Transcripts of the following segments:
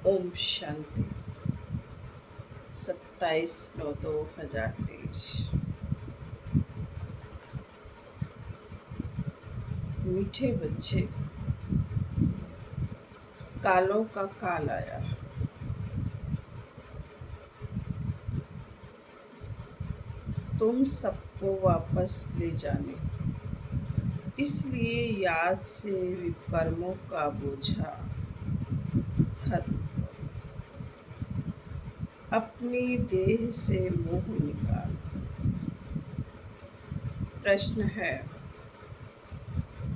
ओम शांति। 27/9/2023। मीठे बच्चे, कालों का काल आया। तुम सबको वापस ले जाने, इसलिए याद से विकर्मों का बोझा खत्म करो। अपनी देह से मोह निकाल। प्रश्न है,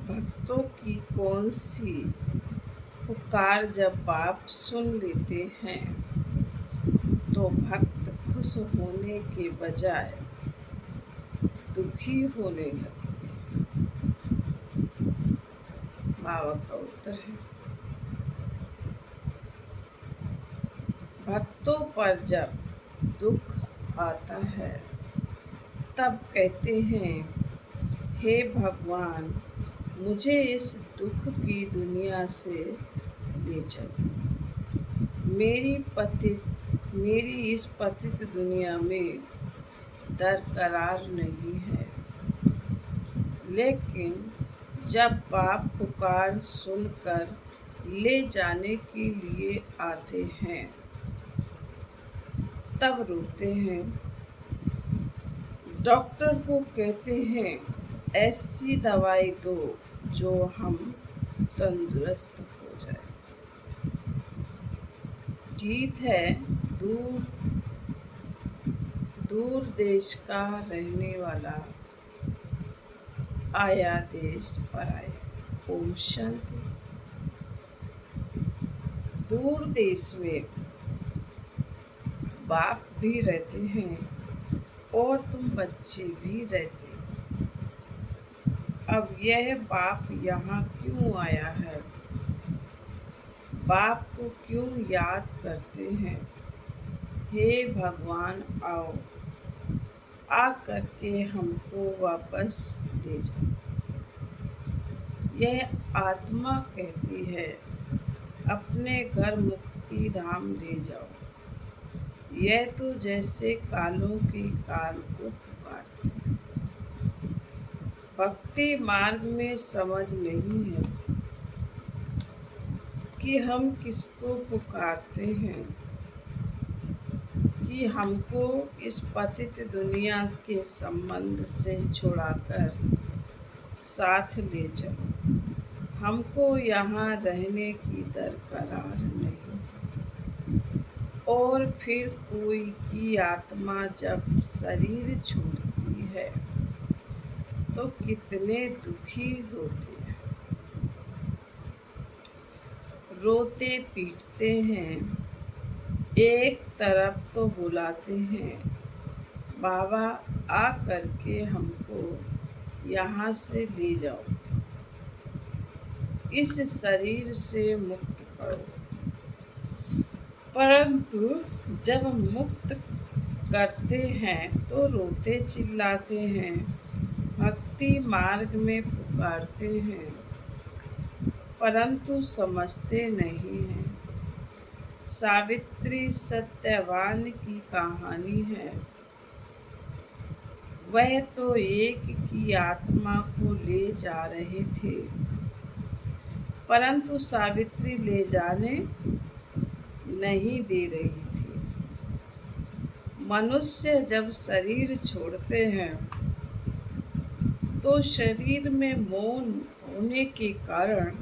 भक्तों की कौन सी पुकार जब बाप सुन लेते हैं तो भक्त खुश होने के बजाय दुखी होने लगते हैं? बाबा का उत्तर है, भक्तों पर जब दुख आता है तब कहते हैं, हे भगवान, मुझे इस दुख की दुनिया से ले चलो। मेरी इस पतित दुनिया में दरकरार नहीं है। लेकिन जब बाप पुकार सुनकर ले जाने के लिए आते हैं तब रोते हैं। डॉक्टर को कहते हैं, ऐसी दवाई दो जो हम तंदुरुस्त हो जाए। जीत है दूर देश का रहने वाला, आया देश पर आए। ओम शांति। दूर देश में बाप भी रहते हैं और तुम बच्चे भी रहते हो। अब यह बाप यहाँ क्यों आया है? बाप को क्यों याद करते हैं? हे भगवान, आओ, आ करके हमको वापस ले जाओ। यह आत्मा कहती है, अपने घर मुक्ति धाम ले जाओ। यह तो जैसे कालों के काल को पुकारते हैं। भक्ति मार्ग में समझ नहीं है कि हम किसको पुकारते हैं, कि हमको इस पतित दुनिया के संबंध से छुड़ाकर साथ ले चलो। हमको यहाँ रहने की दरकरार नहीं। और फिर कोई की आत्मा जब शरीर छोड़ती है तो कितने दुखी होते हैं, रोते पीटते हैं। एक तरफ तो बुलाते हैं, बाबा आ करके हमको यहाँ से ले जाओ, इस शरीर से मुक्त करो। परंतु जब मुक्त करते हैं तो रोते चिल्लाते हैं, भक्ति मार्ग में पुकारते हैं, परंतु समझते नहीं हैं। सावित्री सत्यवान की कहानी है। वह तो एक की आत्मा को ले जा रहे थे, परंतु सावित्री ले जाने नहीं दे रही थी। मनुष्य जब शरीर छोड़ते हैं तो शरीर में मोह होने के कारण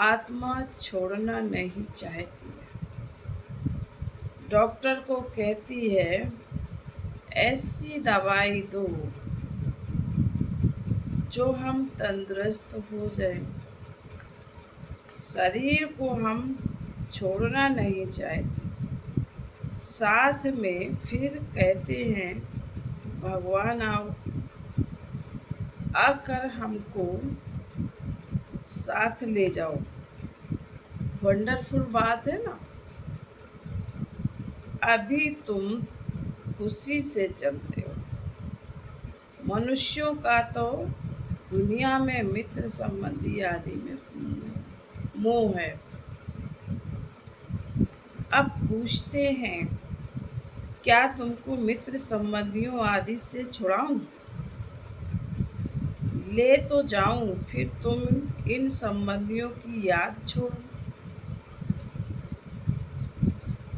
आत्मा छोड़ना नहीं चाहती है। डॉक्टर को कहती है, ऐसी दवाई दो जो हम तंदुरुस्त हो जाएं। शरीर को हम छोड़ना नहीं चाहते। साथ में फिर कहते हैं, भगवान आओ, आकर हमको साथ ले जाओ। वंडरफुल बात है ना। अभी तुम खुशी से चलते हो। मनुष्यों का तो दुनिया में मित्र संबंधी आदि में मोह है। अब पूछते हैं, क्या तुमको मित्र संबंधियों आदि से छुड़ाऊं? ले तो जाऊं, फिर तुम इन संबंधियों की याद छोड़ो।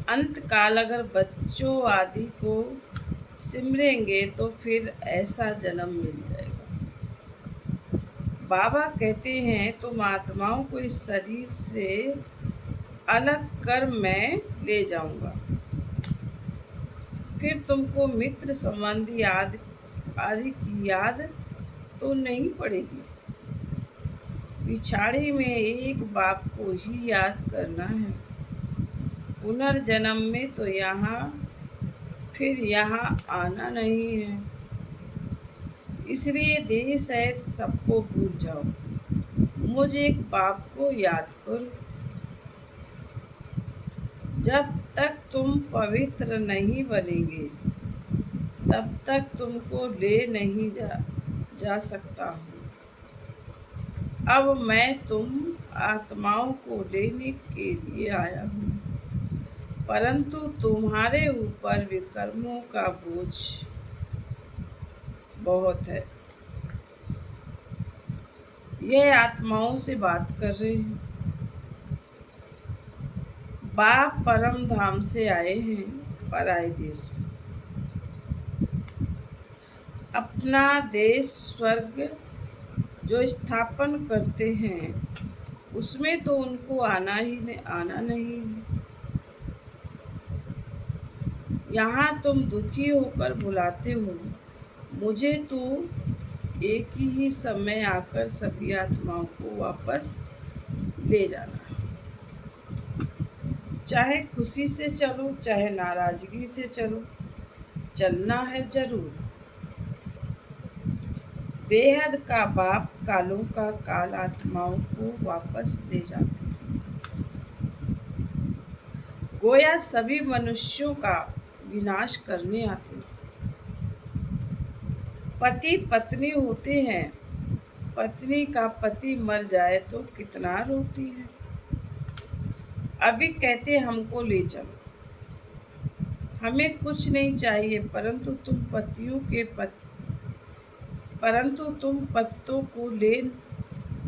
अंत काल अगर बच्चों आदि को सिमरेंगे तो फिर ऐसा जन्म मिल जाएगा। बाबा कहते हैं, तुम आत्माओं को इस शरीर से अलग कर मैं ले जाऊंगा, फिर तुमको मित्र संबंधी आदि आदि की याद तो नहीं पड़ेगी। पिछाड़ी में एक बाप को ही याद करना है। पुनर्जन्म में तो फिर यहाँ आना नहीं है। इसलिए देह सहित सबको भूल जाओ, मुझे एक बाप को याद करो। जब तक तुम पवित्र नहीं बनेंगे तब तक तुमको ले नहीं जा सकता हूँ। अब मैं तुम आत्माओं को लेने के लिए आया हूँ, परंतु तुम्हारे ऊपर विकर्मों का बोझ बहुत है। यह आत्माओं से बात कर रहे हैं। बाप परम धाम से आए हैं पराए देश में। अपना देश स्वर्ग जो स्थापन करते हैं उसमें तो उनको आना नहीं है। यहाँ तुम दुखी होकर बुलाते हो मुझे, तो एक ही समय आकर सभी आत्माओं को वापस ले जाना। चाहे खुशी से चलो, चाहे नाराजगी से चलो, चलना है जरूर। बेहद का बाप कालों का काल आत्माओं को वापस ले जाते हैं। गोया सभी मनुष्यों का विनाश करने आते हैं। पति पत्नी होते हैं, पत्नी का पति मर जाए तो कितना रोती है। अभी कहते हमको ले चलो, हमें कुछ नहीं चाहिए, परंतु तुम पतितों को ले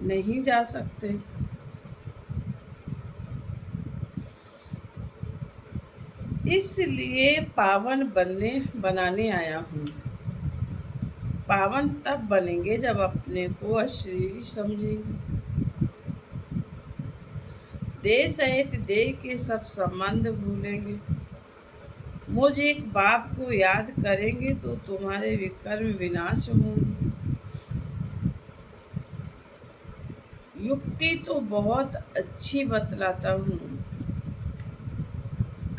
नहीं जा सकते। इसलिए पावन बनाने आया हूँ। पावन तब बनेंगे जब अपने को अशरीरी समझेंगे। देह सहित देह के सब संबंध भूलेंगे। मुझ एक बाप को याद करेंगे तो तुम्हारे विकर्म विनाश होंगे। युक्ति तो बहुत अच्छी बतलाता हूँ।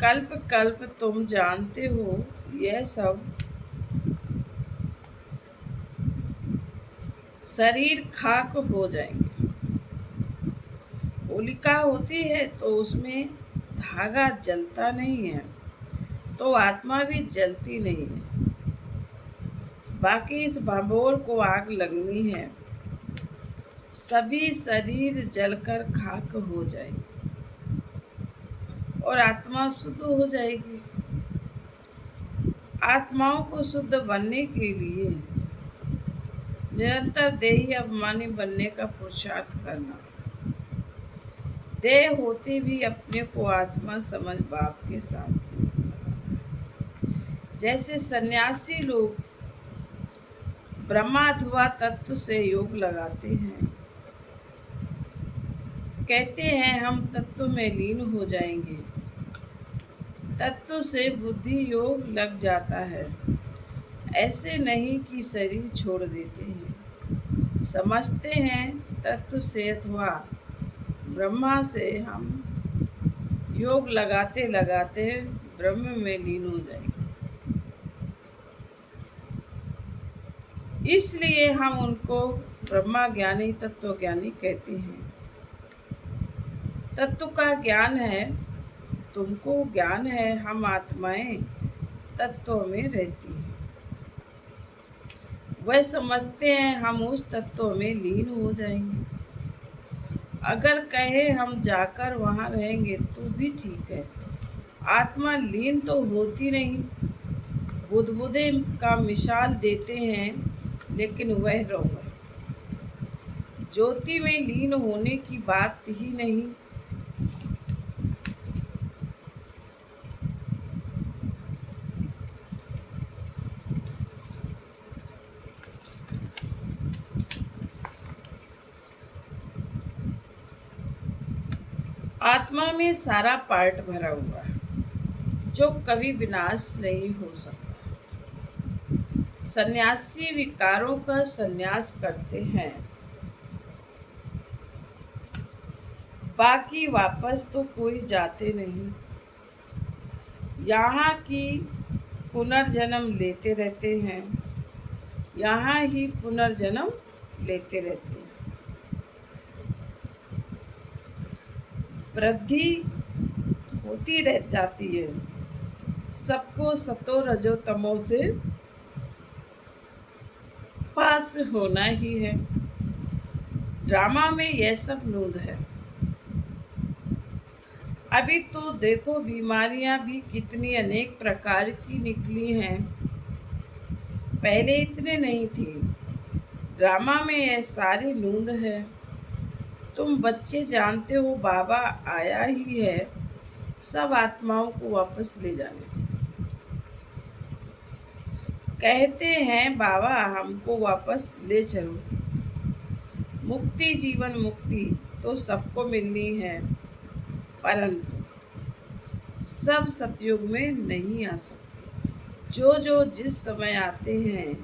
कल्प कल्प तुम जानते हो यह सब शरीर खाक हो जाएंगे। होलिका होती है तो उसमें धागा जलता नहीं है, तो आत्मा भी जलती नहीं है। बाकी इस भगोड़ को आग लगनी है, सभी शरीर जलकर खाक हो जाएंगे और आत्मा शुद्ध हो जाएगी। आत्माओं को शुद्ध बनने के लिए निरंतर देही अभिमानी बनने का पुरुषार्थ करना। देह होते भी अपने को आत्मा समझ बाप के साथ जैसे सन्यासी लोग ब्रह्माध्वा तत्व से योग लगाते हैं, कहते हैं हम तत्व में लीन हो जाएंगे। तत्व से बुद्धि योग लग जाता है। ऐसे नहीं कि शरीर छोड़ देते हैं। समझते हैं तत्व से अथवा ब्रह्मा से हम योग लगाते लगाते ब्रह्म में लीन हो जाएंगे। इसलिए हम उनको ब्रह्मा ज्ञानी तत्व ज्ञानी कहते हैं। तत्व का ज्ञान है, तुमको ज्ञान है हम आत्माएं तत्व में रहती हैं। वह समझते हैं हम उस तत्व में लीन हो जाएंगे। अगर कहे हम जाकर वहाँ रहेंगे तो भी ठीक है, आत्मा लीन तो होती नहीं। बुदबुदे का मिसाल देते हैं, लेकिन वह रोग है। ज्योति में लीन होने की बात ही नहीं। आत्मा में सारा पार्ट भरा हुआ है, जो कभी विनाश नहीं हो सकता। सन्यासी विकारों का सन्यास करते हैं, बाकी वापस तो कोई जाते नहीं। यहाँ की पुनर्जन्म लेते रहते हैं, यहाँ ही पुनर्जन्म लेते रहते हैं। वृद्धि होती रह जाती है। सबको सतो रजो तमो से पास होना ही है। ड्रामा में यह सब नूद है। अभी तो देखो, बीमारियां भी कितनी अनेक प्रकार की निकली हैं। पहले इतने नहीं थी। ड्रामा में यह सारी नूंद है। तुम बच्चे जानते हो, बाबा आया ही है सब आत्माओं को वापस ले जाने। कहते हैं बाबा हमको वापस ले चलो। मुक्ति, जीवन मुक्ति तो सबको मिलनी है, परंतु सब सतयुग में नहीं आ सकते। जो जो जिस समय आते हैं,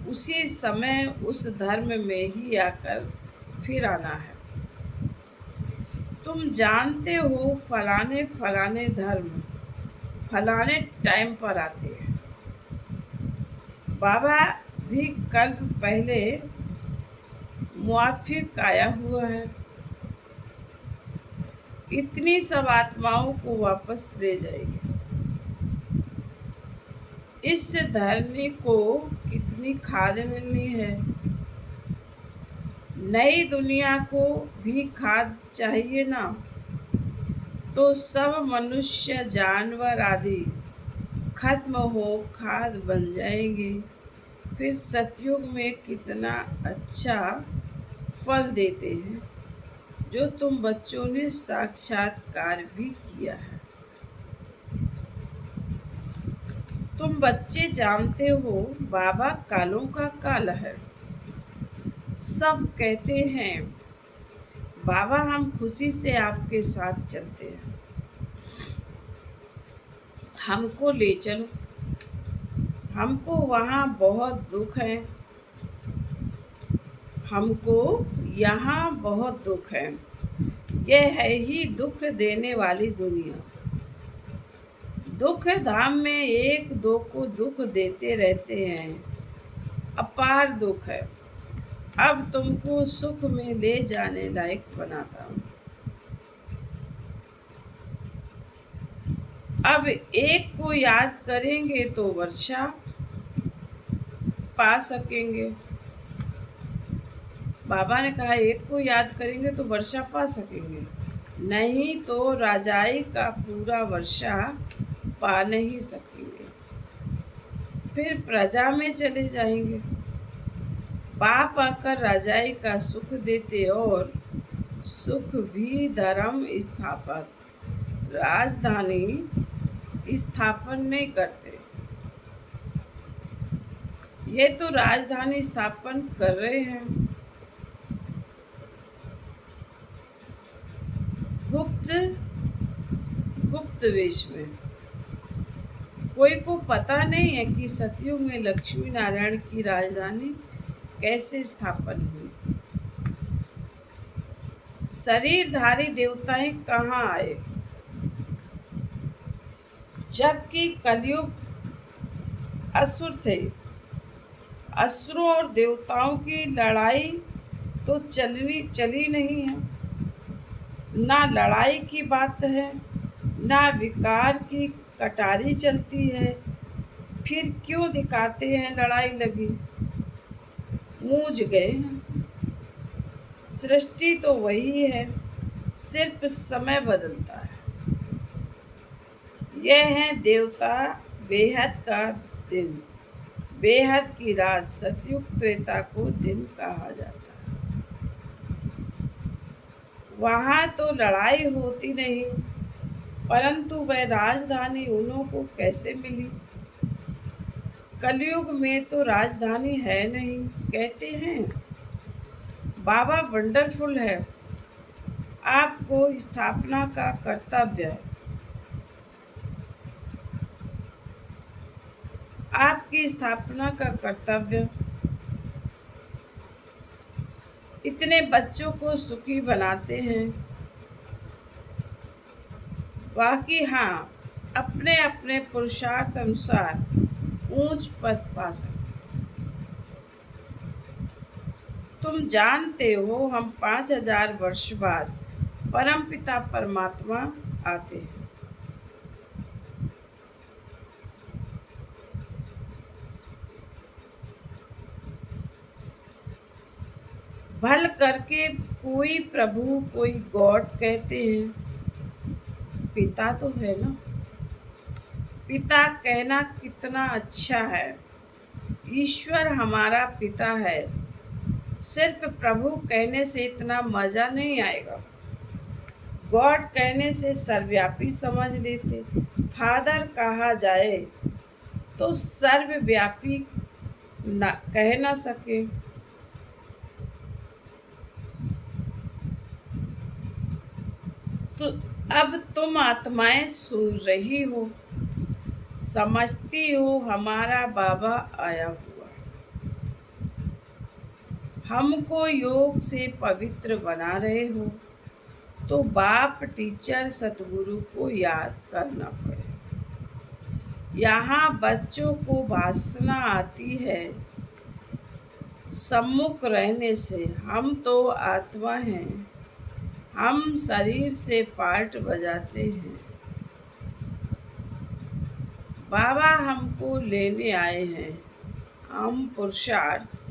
उसी समय उस धर्म में ही आकर फिर आना है। तुम जानते हो, फलाने फलाने धर्म फलाने टाइम पर आते हैं। बाबा भी कल्प पहले मुआफिक आया हुआ है। इतनी सब आत्माओं को वापस ले जाएंगे। इस धरनी को कितनी खाद मिलनी है। नई दुनिया को भी खाद चाहिए ना। तो सब मनुष्य, जानवर आदि खत्म हो खाद बन जाएंगे। फिर सतयुग में कितना अच्छा फल देते हैं, जो तुम बच्चों ने साक्षात्कार भी किया है। तुम बच्चे जानते हो, बाबा कालों का काल है। सब कहते हैं बाबा हम खुशी से आपके साथ चलते हैं, हमको ले चलो। हमको वहाँ बहुत दुख है, हमको यहाँ बहुत दुख है। यह है ही दुख देने वाली दुनिया। दुख धाम में एक दो को दुख देते रहते हैं, अपार दुख है। अब तुमको सुख में ले जाने लायक बनाता हूँ। अब एक को याद करेंगे तो वर्षा पा सकेंगे। बाबा ने कहा एक को याद करेंगे तो वर्षा पा सकेंगे, नहीं तो राजाई का पूरा वर्षा पा नहीं सकेंगे। फिर प्रजा में चले जाएंगे। पाप आकर राजाई का सुख देते और सुख भी धर्म स्थापक, राजधानी स्थापन नहीं करते। ये तो राजधानी स्थापन कर रहे हैं। गुप्त वेश में। कोई को पता नहीं है कि सतयुग में लक्ष्मी नारायण की राजधानी कैसे स्थापन हुई। शरीरधारी देवताएं कहाँ आए, जबकि कलयुग असुर थे। असुरों और देवताओं की लड़ाई तो चली नहीं है। ना लड़ाई की बात है, ना विकार की कटारी चलती है। फिर क्यों दिखाते हैं लड़ाई लगी। मूझ गए हैं। सृष्टि तो वही है, सिर्फ समय बदलता है। यह है देवता बेहद का दिन, बेहद की रात, सतयुग त्रेता को दिन कहा जाता है। वहाँ तो लड़ाई होती नहीं, परंतु वह राजधानी उन्हों को कैसे मिली? कलयुग में तो राजधानी है नहीं, कहते हैं। बाबा वंडरफुल है, आपको स्थापना का कर्तव्य है। आपकी स्थापना का कर्तव्य इतने बच्चों को सुखी बनाते हैं। बाकी हाँ, अपने अपने पुरुषार्थ अनुसार ऊंच पद पा सकते। तुम जानते हो हम 5000 वर्ष बाद परमपिता परमात्मा आते हैं। भल करके कोई प्रभु कोई गॉड कहते हैं, पिता तो है ना। पिता कहना कितना अच्छा है। ईश्वर हमारा पिता है। सिर्फ प्रभु कहने से इतना मजा नहीं आएगा। गॉड कहने से सर्वव्यापी समझ लेते। फादर कहा जाए तो सर्वव्यापी न कह ना सके। तो अब तुम आत्माएं सुन रही हो, समझती हो हमारा बाबा आया हुआ, हमको योग से पवित्र बना रहे हो, तो बाप टीचर सतगुरु को याद करना पड़े। यहाँ बच्चों को वासना आती है सम्मुख रहने से। हम तो आत्मा हैं, हम शरीर से पार्ट बजाते हैं। बाबा हमको लेने आए हैं, हम पुरुषार्थ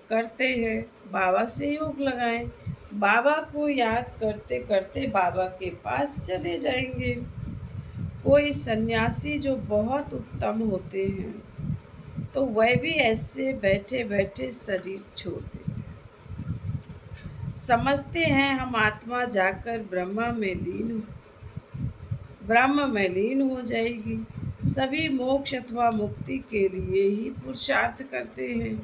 करते हैं, बाबा से योग लगाएं। बाबा को याद करते करते बाबा के पास चले जाएंगे। कोई सन्यासी जो बहुत उत्तम होते हैं तो वह भी ऐसे बैठे बैठे शरीर छोड़ देते हैं। समझते हैं हम आत्मा जाकर ब्रह्म में लीन हो जाएगी। सभी मोक्ष अथवा मुक्ति के लिए ही पुरुषार्थ करते हैं,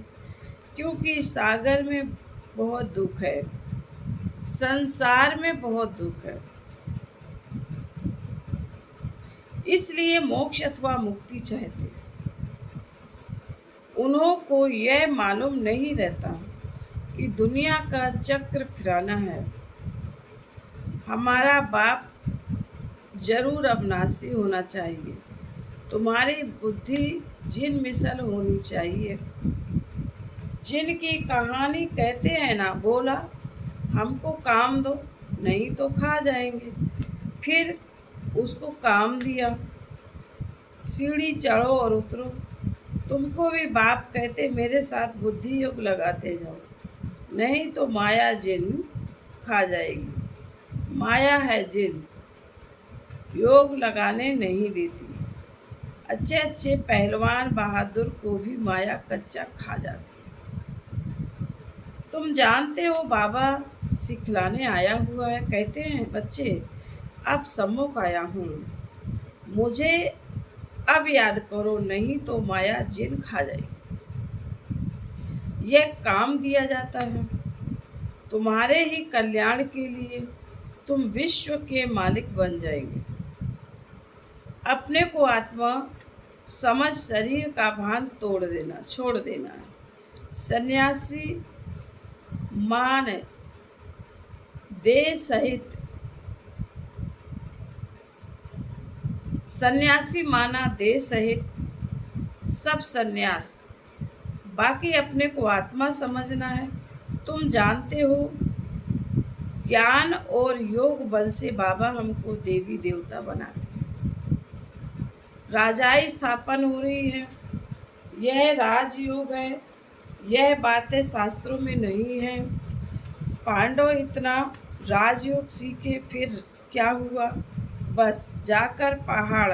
क्योंकि सागर में बहुत दुख है, संसार में बहुत दुख है। इसलिए मोक्ष अथवा मुक्ति चाहते हैं। उन्हों को यह मालूम नहीं रहता कि दुनिया का चक्र फिराना है। हमारा बाप जरूर अविनाशी होना चाहिए। तुम्हारी बुद्धि जिन मिसल होनी चाहिए। जिनकी कहानी कहते हैं ना, बोला हमको काम दो नहीं तो खा जाएंगे, फिर उसको काम दिया, सीढ़ी चढ़ो और उतरो। तुमको भी बाप कहते मेरे साथ बुद्धि योग लगाते जाओ, नहीं तो माया जिन खा जाएगी। माया है जिन, योग लगाने नहीं देती। अच्छे अच्छे पहलवान बहादुर को भी माया कच्चा खा जाती है। तुम जानते हो बाबा सिखलाने आया हुआ है। कहते हैं बच्चे अब सम्मुख आया हूँ, मुझे अब याद करो, नहीं तो माया जिन खा जाएगी। यह काम दिया जाता है तुम्हारे ही कल्याण के लिए। तुम विश्व के मालिक बन जाएंगे। अपने को आत्मा समझ शरीर का भान छोड़ देना है। सन्यासी मान देह सहित, सन्यासी माना देह सहित सब सन्यास, बाकी अपने को आत्मा समझना है। तुम जानते हो ज्ञान और योग बल से बाबा हमको देवी देवता बनाते हैं। राजाई स्थापन हो रही है, यह राजयोग है। यह बातें शास्त्रों में नहीं है। पांडव इतना राजयोग सीखे, फिर क्या हुआ? बस जाकर पहाड़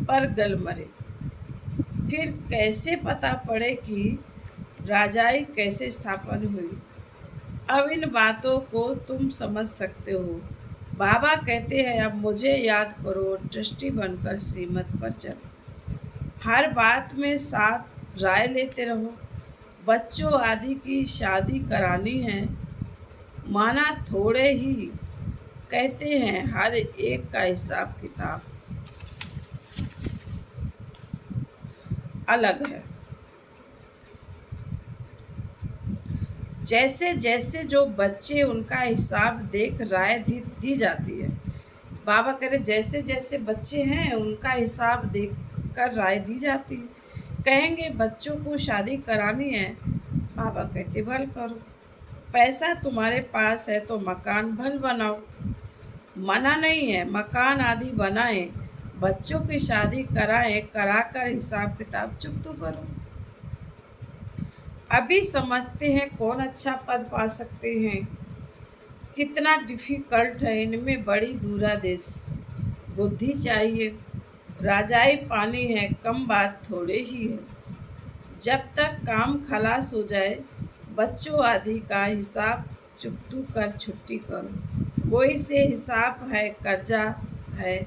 पर गल मरे। फिर कैसे पता पड़े कि राजाई कैसे स्थापन हुई? अब इन बातों को तुम समझ सकते हो। बाबा कहते हैं, अब मुझे याद करो और दृष्टि बनकर श्रीमत पर चलो। हर बात में साथ राय लेते रहो। बच्चों आदि की शादी करानी है, माना थोड़े ही कहते हैं, हर एक का हिसाब किताब अलग है। जैसे जैसे जो बच्चे उनका हिसाब देख राय दी जाती है। बाबा कह रहे जैसे जैसे बच्चे हैं उनका हिसाब देख कर राय दी जाती है। कहेंगे बच्चों को शादी करानी है, बाबा कहते भल करो। पैसा तुम्हारे पास है तो मकान भल बनाओ, मना नहीं है, मकान आदि बनाए, बच्चों की शादी कराए, कराकर हिसाब किताब चुकतो करो। अभी समझते हैं कौन अच्छा पद पा सकते हैं, कितना डिफिकल्ट है, इनमें बड़ी दूरादेश बुद्धि चाहिए। राजाई पानी है, कम बात थोड़े ही है। जब तक काम खलास हो जाए, बच्चों आदि का हिसाब चुकतू कर छुट्टी करो। कोई से हिसाब है, कर्जा है,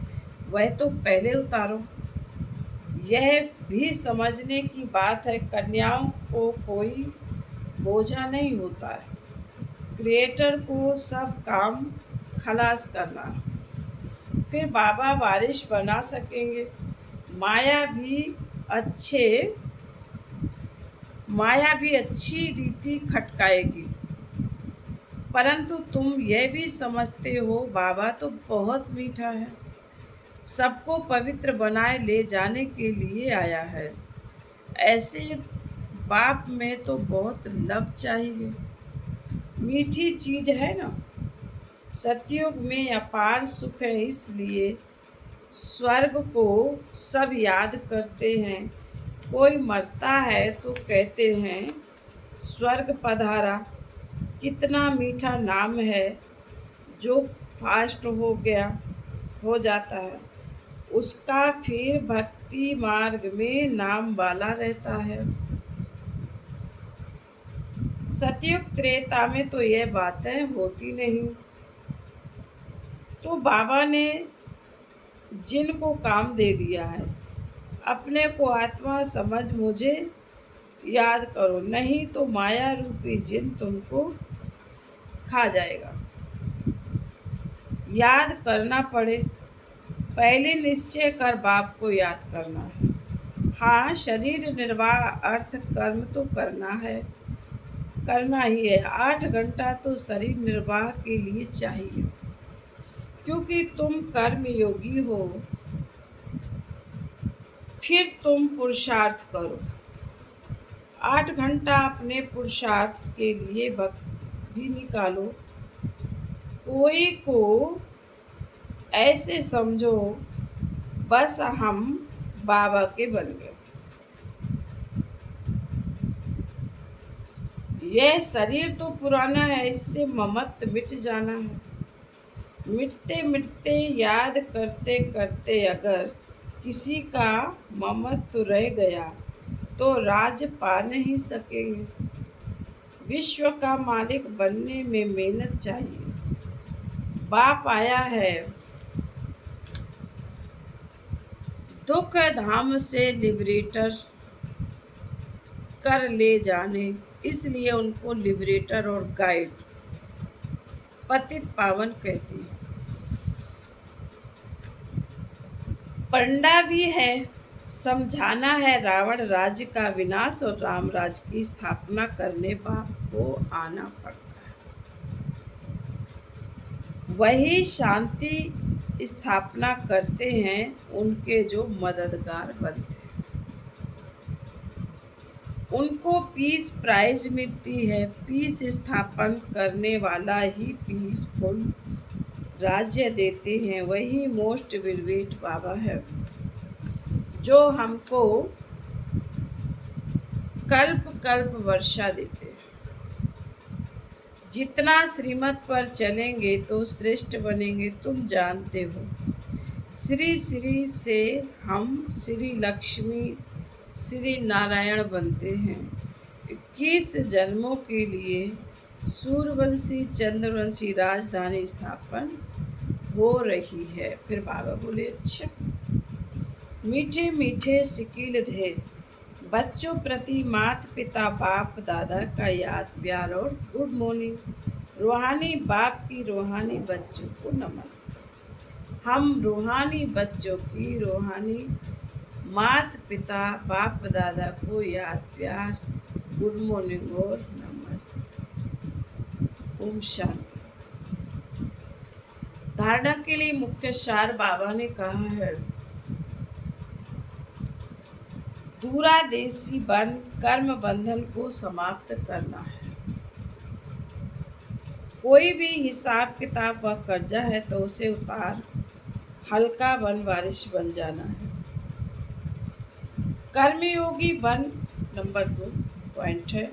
वह तो पहले उतारो। यह भी समझने की बात है, कन्याओं को कोई बोझा नहीं होता है। क्रिएटर को सब काम खलास करना, फिर बाबा बारिश बना सकेंगे। माया भी अच्छे माया भी अच्छी रीति खटकाएगी। परंतु तुम यह भी समझते हो, बाबा तो बहुत मीठा है, सबको पवित्र बनाए ले जाने के लिए आया है। ऐसे बाप में तो बहुत लब चाहिए। मीठी चीज है ना। सतयुग में अपार सुख है, इसलिए स्वर्ग को सब याद करते हैं। कोई मरता है तो कहते हैं स्वर्ग पधारा। कितना मीठा नाम है, जो फास्ट हो जाता है, उसका फिर भक्ति मार्ग में नाम वाला रहता है। सतयुग त्रेता में तो यह बातें होती नहीं। तो बाबा ने जिनको काम दे दिया है, अपने को आत्मा समझ मुझे याद करो, नहीं तो माया रूपी जिन तुमको खा जाएगा। याद करना पड़े, पहले निश्चय कर बाप को याद करना है। हाँ, शरीर निर्वाह अर्थ कर्म तो करना ही है। 8 घंटा तो शरीर निर्वाह के लिए चाहिए, क्योंकि तुम कर्म योगी हो। फिर तुम पुरुषार्थ करो। 8 घंटा अपने पुरुषार्थ के लिए वक्त भी निकालो। कोई को ऐसे समझो बस हम बाबा के बन गए। यह शरीर तो पुराना है, इससे ममत्व मिट जाना है। मिटते मिटते याद करते करते अगर किसी का ममत्व रह गया तो राज पा नहीं सकेंगे। विश्व का मालिक बनने में मेहनत चाहिए। बाप आया है दुख धाम से लिबरेटर कर ले जाने, इसलिए उनको लिबरेटर और गाइड, पतित पावन कहती है। पंडा भी है, समझाना है रावण राज्य का विनाश और राम राज्य की स्थापना करने को आना पड़ता है। वही शांति स्थापना करते हैं, उनके जो मददगार बनते हैं। उनको पीस प्राइज मिलती है। पीस स्थापन करने वाला ही पीसफुल राज्य देते हैं। वही मोस्ट वेलवेट बाबा है, जो हमको कल्प कल्प वर्षा देते हैं। जितना श्रीमत पर चलेंगे तो श्रेष्ठ बनेंगे, तुम जानते हो। श्री श्री से हम श्री लक्ष्मी श्री नारायण बनते हैं। 21 जन्मों के लिए सूर्यवंशी चंद्रवंशी राजधानी स्थापन हो रही है। फिर बाबा बोले, अच्छा। मीठे मीठे शिकिल थे बच्चों प्रति माता पिता बाप दादा का याद प्यार और गुड मॉर्निंग। रूहानी बाप की रूहानी बच्चों को नमस्ते। हम रूहानी बच्चों की रूहानी माता पिता बाप दादा को याद प्यार गुड मॉर्निंग और नमस्ते। ओम शांति। धारणा के लिए मुख्य सार बाबा ने कहा है, दूरादेशी बन कर्म बंधन को समाप्त करना है। कोई भी हिसाब किताब व कर्जा है तो उसे उतार हल्का बन बारिश बन जाना है। कर्मयोगी बन, नंबर 2 पॉइंट है,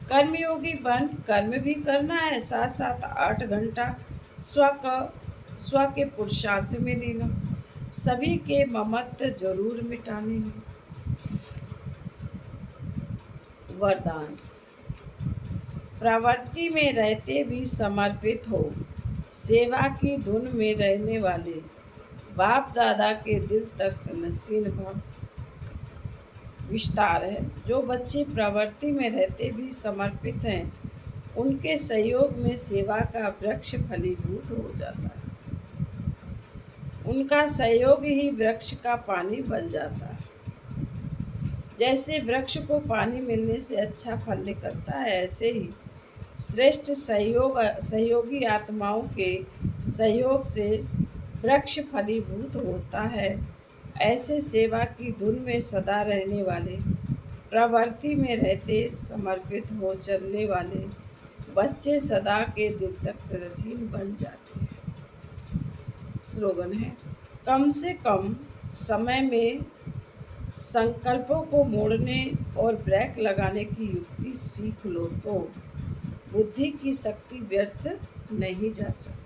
कर्मयोगी बन कर्म भी करना है, साथ साथ 8 घंटा स्व के पुरुषार्थ में देना। सभी के ममत्व जरूर मिटाने हैं। वरदान, प्रवृत्ति में रहते भी समर्पित हो, सेवा की धुन में रहने वाले, बाप दादा के दिल तक नसीन भाव विस्तार है। जो बच्चे प्रवृत्ति में रहते भी समर्पित हैं, उनके सहयोग में सेवा का वृक्ष फलीभूत हो जाता है। उनका सहयोग ही वृक्ष का पानी बन जाता है। जैसे वृक्ष को पानी मिलने से अच्छा फल निकलता है, ऐसे ही श्रेष्ठ सहयोगी आत्माओं के सहयोग से वृक्ष फलीभूत होता है। ऐसे सेवा की धुन में सदा रहने वाले, प्रवृत्ति में रहते समर्पित हो चलने वाले बच्चे सदा के दिल तक रसीन बन जाते हैं। स्लोगन है, कम से कम समय में संकल्पों को मोड़ने और ब्रेक लगाने की युक्ति सीख लो तो बुद्धि की शक्ति व्यर्थ नहीं जा सकती।